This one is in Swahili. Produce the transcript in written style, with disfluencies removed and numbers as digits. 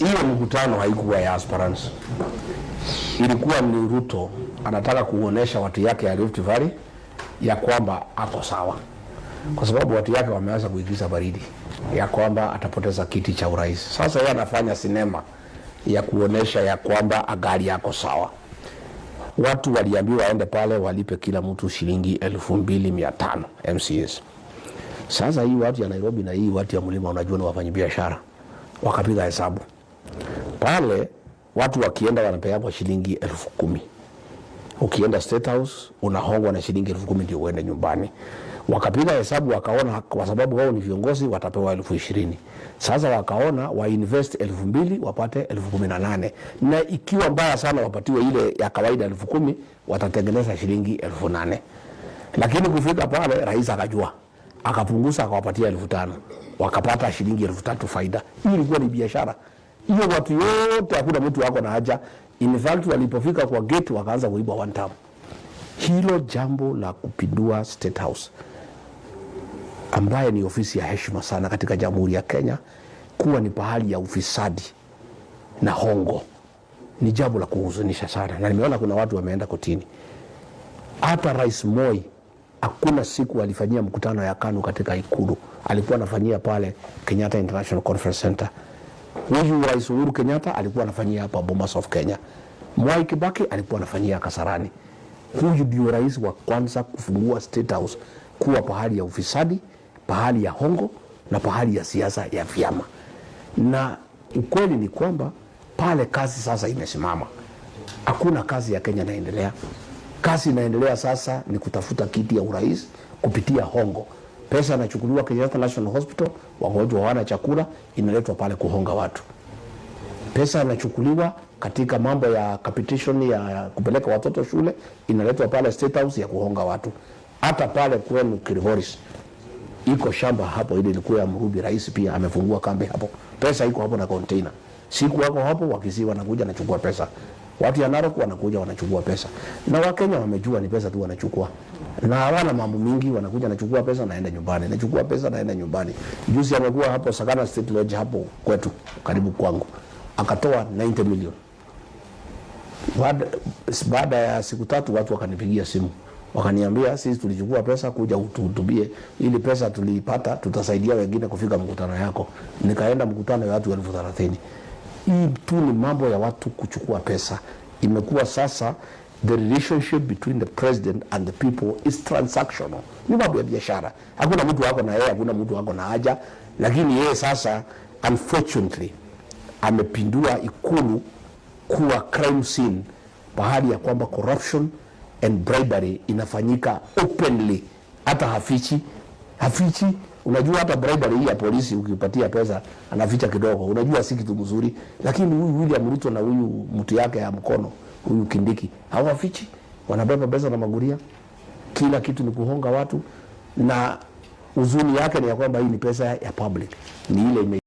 hiyo mkutano haikuwa ya aspirants. Ilikuwa ni Ruto anataka kuonesha watu yake ya Rift Valley ya kwamba ako sawa, kwa sababu watu yake wameanza kuigiza baridi ya kwamba atapoteza kiti cha urais. Sasa yeye anafanya sinema ya kuonesha ya kwamba agali yako sawa. Watu waliambiwa waende pale walipe kila mtu shilingi 2,500 MCAs. Sasa hii watu ya Nairobi na hii watu ya Mlima unajua ni wafanyabiashara, wakapiga hesabu pale. Watu wakienda wanapewa shilingi 10,000. Ukienda State House unahongwa na shilingi 10,000 ndio uende nyumbani. Wakapiga hesabu wakaona kwa sababu wao ni viongozi watapewa 20,000. Sasa wakaona wa invest 2,000 wapate 18,000, na ikiwa mbaya sana wapatiwe ile ya kawaida 10,000 watatengeneza shilingi 8,000. Lakini kufika pale rais akajua, akapunguza akawapatia 5,000, wakapata shilingi 3,000 faida. Hii ilikuwa ni biashara. Hiyo watu yote hakuna mtu wako na haja. In fact walipofika kwa gate wakaanza kuiba one time. Hilo jambo la kupindua State House, ambaye ni ofisi ya heshima sana katika Jamhuri ya Kenya, kuwa ni pahali ya ufisadi na hongo, ni jambo la kuhuzunisha sana. Na nimeona kuna watu wameenda kotini. Hata Rais Moi hakuna siku alifanyia mkutano ya KANU katika Ikulu, alikuwa anafanyia pale Kenyatta International Conference Center. Huyu Rais Uhuru Kenyatta alikuwa anafanyia hapa Bomas of Kenya. Mwai Kibaki alikuwa anafanyia Kasarani. Huyu ndio rais wa kwanza kufungua State House kuwa pahali ya ufisadi, pahali ya hongo na pahali ya siasa ya vyama. Na ukweli ni kwamba pale kazi sasa imesimama. Hakuna kazi ya Kenya inaendelea. Kazi inaendelea sasa ni kutafuta kiti ya urais kupitia hongo. Pesa inachukuliwa Kenyatta National Hospital, wagonjwa hawana chakula, inaletwa pale kuhonga watu. Pesa inachukuliwa katika mambo ya capitation ya kupeleka watoto shule, inaletwa pale State House ya kuhonga watu. Hata pale kwenu Kilgoris iko shamba hapo, ile ilikuwa ya Mrubi, rais pia amefungua kambi hapo. Pesa iko hapo na container. Siku wako hapo wakisi wanakuja na chukua pesa. Watu ya Narok wanakuja wanachukua pesa. Na Wakenya wamejua ni pesa tu wanachukua. Na hawana mambo mingi, wanakuja nachukua pesa naenda nyumbani. Nachukua pesa naenda nyumbani. Juzi amekuwa hapo Sagana State Lodge hapo kwetu karibu kwangu. Akatoa 90 million. Baada ya siku 3 watu wakanipigia simu. Wakaniambia sisi tulichukua pesa kuja utuhutubie, ili pesa tuliipata tutasaidia wengine kufika mkutano yako. Nikaenda mkutano ya watu 30,000. Hii tu ni mambo ya watu kuchukua pesa. Imekuwa sasa the relationship between the president and the people is transactional. Ni mambo ya biashara. Hakuna mtu wako na yeye, hakuna mtu wako na haja. Lakini yeye sasa unfortunately amepindua Ikulu kuwa crime scene, pahali ya kwamba corruption and bribery inafanyika openly. Hata hafichi. Unajua hata bribery hii ya polisi ukipatia pesa anaficha kidogo, unajua si kitu mzuri. Lakini huyu William Ruto na huyu mtu yake ya mkono, huyu Kindiki, hawafichi. Wanabeba pesa na maguria. Kila kitu ni kuhonga watu, na uzuni yake ni ya kwamba hii ni pesa ya public. Ni ile